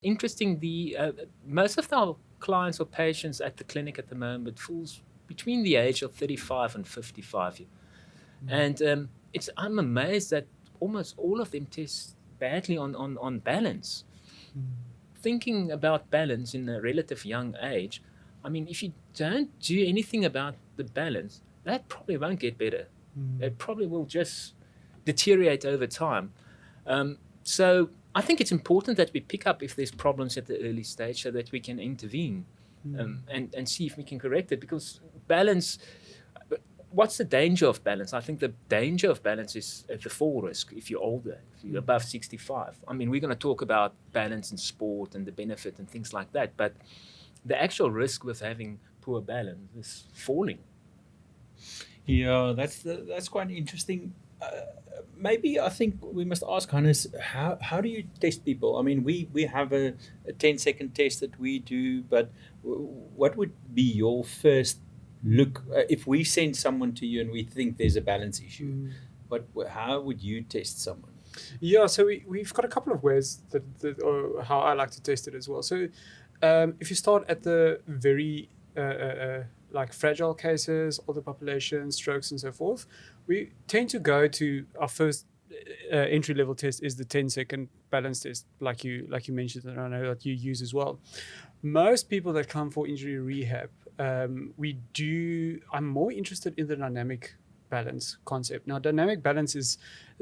Interesting, the most of our clients or patients at the clinic at the moment falls between the age of 35 and 55. And I'm amazed that almost all of them test badly on balance. Thinking about balance in a relative young age, I mean, if you don't do anything about the balance, that probably won't get better. It probably will just deteriorate over time. So I think it's important that we pick up if there's problems at the early stage so that we can intervene and see if we can correct it. Because balance, what's the danger of balance? I think the danger of balance is the fall risk if you're older, if you're above 65. I mean, we're going to talk about balance in sport and the benefit and things like that, but the actual risk with having poor balance is falling. Yeah, that's quite interesting. Maybe I think we must ask Hannes, how do you test people? I mean, we have a 10-second test that we do, but what would be your first look if we send someone to you and we think there's a balance issue? What how would you test someone? Yeah, so we've got a couple of ways or how I like to test it as well. So if you start at the very like fragile cases, older populations, strokes, and so forth, we tend to go to our first entry level test is the 10-second balance test, like you mentioned, and I know that you use as well. Most people that come for injury rehab, I'm more interested in the dynamic balance concept. Now, dynamic balance is,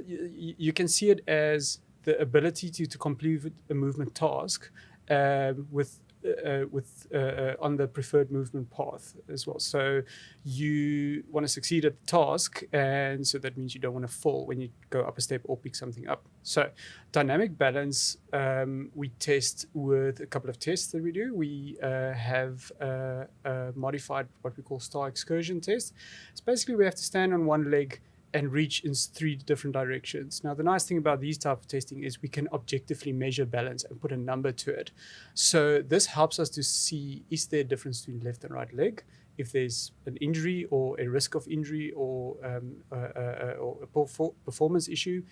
you can see it as the ability to complete a movement task with on the preferred movement path as well. So you want to succeed at the task, and so that means you don't want to fall when you go up a step or pick something up. So dynamic balance, we test with a couple of tests that we do. We have a modified, what we call Star Excursion test. It's basically we have to stand on one leg and reach in 3 different directions. Now, the nice thing about these type of testing is we can objectively measure balance and put a number to it. So this helps us to see, is there a difference between left and right leg? If there's an injury or a risk of injury or a performance issue.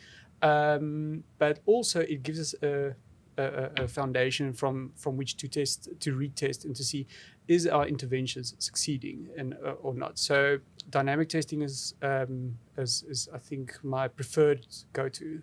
But also it gives us a foundation from which to retest and to see, is our interventions succeeding and or not. So dynamic testing is I think my preferred go-to